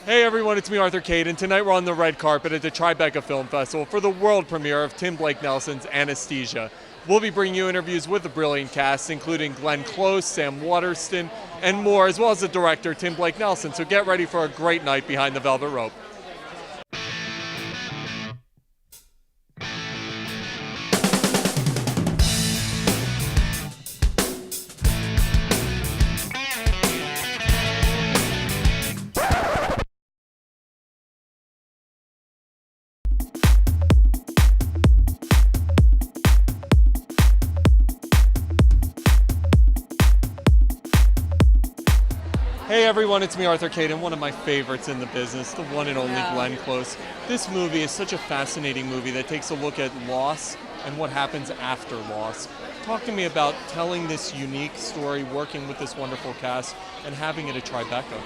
Hey everyone, it's me Arthur Kade, and tonight we're on the red carpet at the Tribeca Film Festival for the world premiere of Tim Blake Nelson's Anesthesia. We'll be bringing you interviews with the brilliant cast, including Glenn Close, Sam Waterston, and more, as well as the director, Tim Blake Nelson. So get ready for a great night behind the velvet rope. Hey everyone, it's me Arthur Kade, and one of my favorites in the business, the one and only Glenn Close. This movie is such a fascinating movie that takes a look at loss and what happens after loss. Talk to me about telling this unique story, working with this wonderful cast, and having it at Tribeca.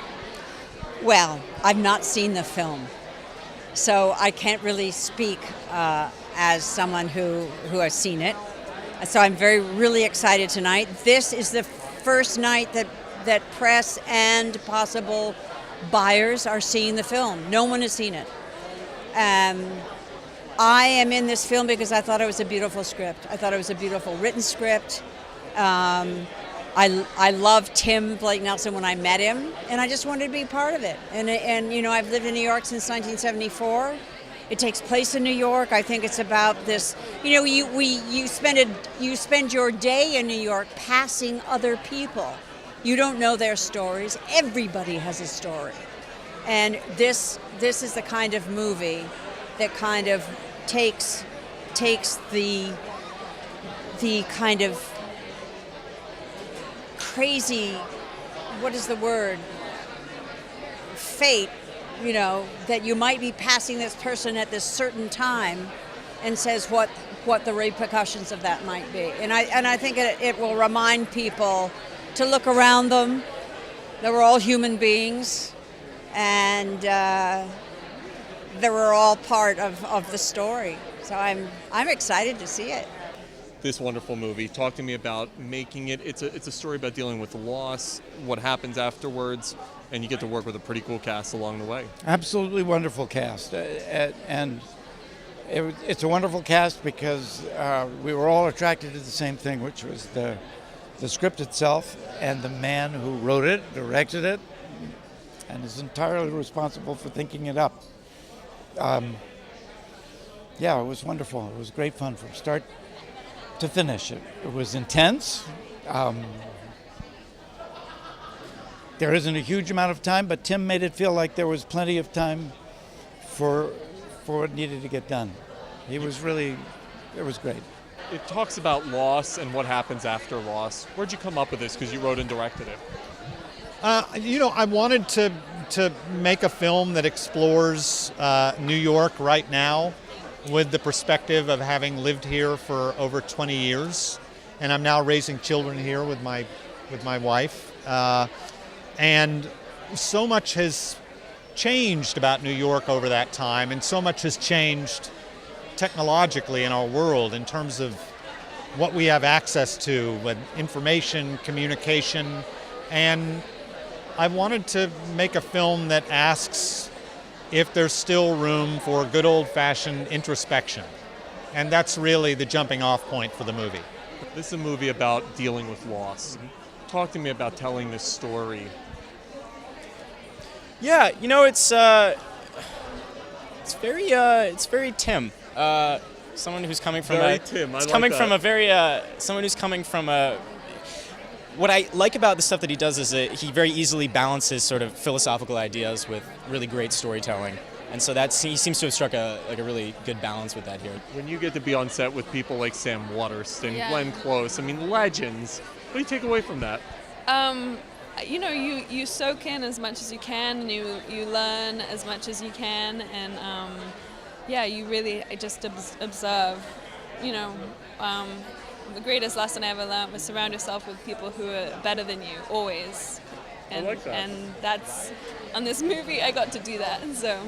Well, I've not seen the film, so I can't really speak as someone who has seen it. So I'm really excited tonight. This is the first night that press and possible buyers are seeing the film. No one has seen it. I am in this film because I thought it was a beautiful script. I thought it was a beautiful written script. I loved Tim Blake Nelson when I met him, and I just wanted to be part of it. And you know, I've lived in New York since 1974. It takes place in New York. I think it's about this. You know, you spend your day in New York passing other people. You don't know their stories. Everybody has a story. And this is the kind of movie that kind of takes the kind of crazy, what is the word? Fate, you know, that you might be passing this person at this certain time, and says what the repercussions of that might be. And I think it will remind people to look around them, that we're all human beings, and that we're all part of the story. So I'm excited to see it. This wonderful movie. Talk to me about making it. It's a story about dealing with loss, what happens afterwards, and you get to work with a pretty cool cast along the way. Absolutely wonderful cast, and it's a wonderful cast because we were all attracted to the same thing, which was the script itself and the man who wrote it, directed it, and is entirely responsible for thinking it up. Yeah, it was wonderful. It was great fun from start to finish. It was intense. There isn't a huge amount of time, but Tim made it feel like there was plenty of time for what needed to get done. It was great. It talks about loss and what happens after loss. Where'd you come up with this? Because you wrote and directed it. You know, I wanted to make a film that explores New York right now with the perspective of having lived here for over 20 years, and I'm now raising children here with my wife. And so much has changed about New York over that time, and so much has changed technologically in our world in terms of what we have access to with information, communication, and I wanted to make a film that asks if there's still room for good old-fashioned introspection, and that's really the jumping off point for the movie. This is a movie about dealing with loss. Talk to me about telling this story. Yeah, you know, it's very Tim. Someone who's coming from someone who's coming from a. What I like about the stuff that he does is that he very easily balances sort of philosophical ideas with really great storytelling, and so he seems to have struck a really good balance with that here. When you get to be on set with people like Sam Waterston, Glenn Close, I mean, legends. What do you take away from that? You know, you soak in as much as you can, and you learn as much as you can, and yeah, you really just observe. You know, the greatest lesson I ever learned was surround yourself with people who are better than you, always. And, I like that. And that's, on this movie, I got to do that, so.